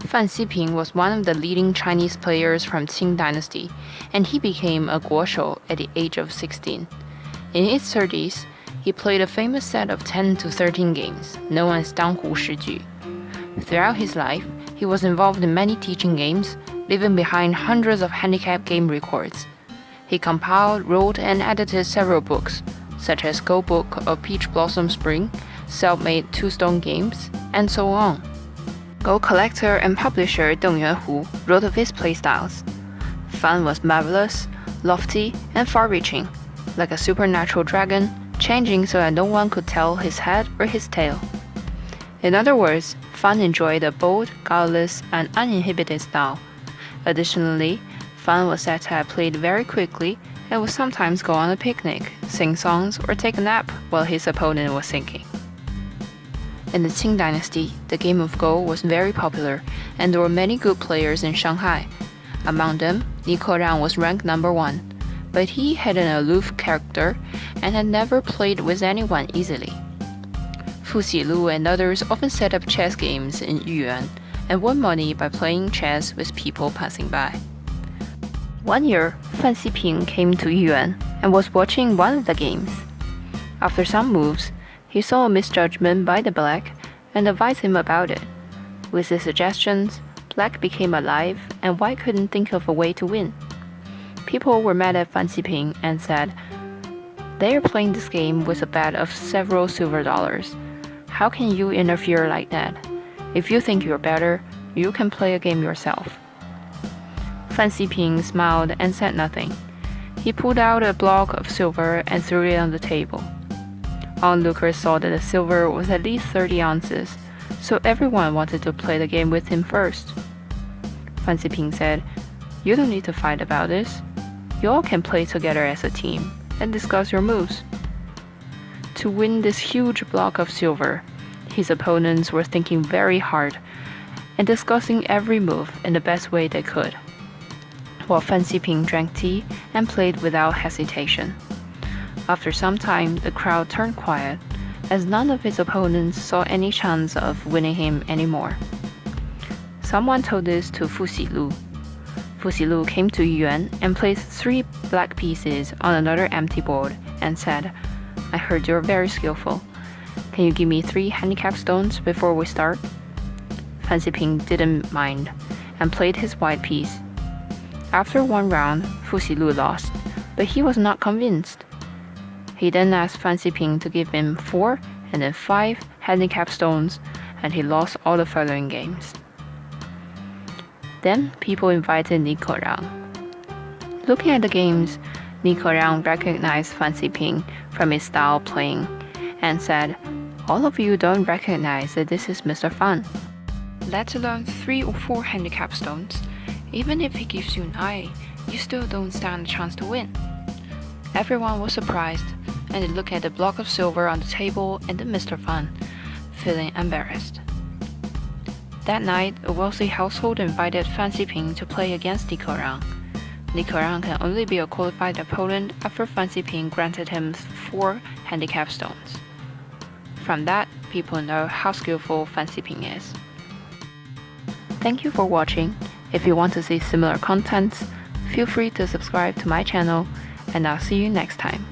Fan Xiping was one of the leading Chinese players from Qing dynasty, and he became a guoshou at the age of 16. In his 30s, he played a famous set of 10 to 13 games, known as Danghu Shiju. Throughout his life, he was involved in many teaching games, leaving behind hundreds of handicap game records. He compiled, wrote, and edited several books, such as Go Book of Peach Blossom Spring, Self-Made Two-Stone Games, and so on. Go collector and publisher Deng Yuanhu wrote of his playstyles. Fan was marvelous, lofty, and far-reaching, like a supernatural dragon, changing so that no one could tell his head or his tail. In other words, Fan enjoyed a bold, guileless, and uninhibited style. Additionally, Fan was said to have played very quickly and would sometimes go on a picnic, sing songs, or take a nap while his opponent was thinking. In the Qing dynasty, the game of Go was very popular, and there were many good players in Shanghai. Among them, Ni Kerang was ranked number 1, but he had an aloof character and had never played with anyone easily. Fu Xilu and others often set up chess games in Yuyuan and won money by playing chess with people passing by. One year, Fan Xiping came to Yuyuan and was watching one of the games. After some moves, he saw a misjudgment by the black and advised him about it. With his suggestions, black became alive and white couldn't think of a way to win. People were mad at Fan Xiping and said, "They are playing this game with a bet of several silver dollars. How can you interfere like that? If you think you're better, you can play a game yourself." Fan Xiping smiled and said nothing. He pulled out a block of silver and threw it on the table. Onlookers saw that the silver was at least 30 ounces, so everyone wanted to play the game with him first. Fan Xiping said, "You don't need to fight about this. You all can play together as a team and discuss your moves." To win this huge block of silver, his opponents were thinking very hard and discussing every move in the best way they could, while Fan Xiping drank tea and played without hesitation. After some time, the crowd turned quiet, as none of his opponents saw any chance of winning him anymore. Someone told this to Fu Xilu. Fu Xilu came to Yuan and placed 3 black pieces on another empty board and said, "I heard you're very skillful. Can you give me 3 handicap stones before we start?" Fan Xiping didn't mind and played his white piece. After one round, Fu Xilu lost, but he was not convinced. He then asked Fan Xiping to give him 4 and then 5 handicap stones, and he lost all the following games. Then people invited Ni Kerang. Looking at the games, Ni Kerang recognized Fan Xiping from his style playing and said, "All of you don't recognize that this is Mr. Fan. Let alone 3 or 4 handicap stones. Even if he gives you an eye, you still don't stand a chance to win." Everyone was surprised, and they looked at the block of silver on the table and then Mr. Fan, feeling embarrassed. That night, a wealthy household invited Fan Xiping to play against Ni Kerang. Ni Kerang can only be a qualified opponent after Fan Xiping granted him 4 handicap stones. From that, people know how skillful Fan Xiping is. Thank you for watching. If you want to see similar contents, feel free to subscribe to my channel, and I'll see you next time.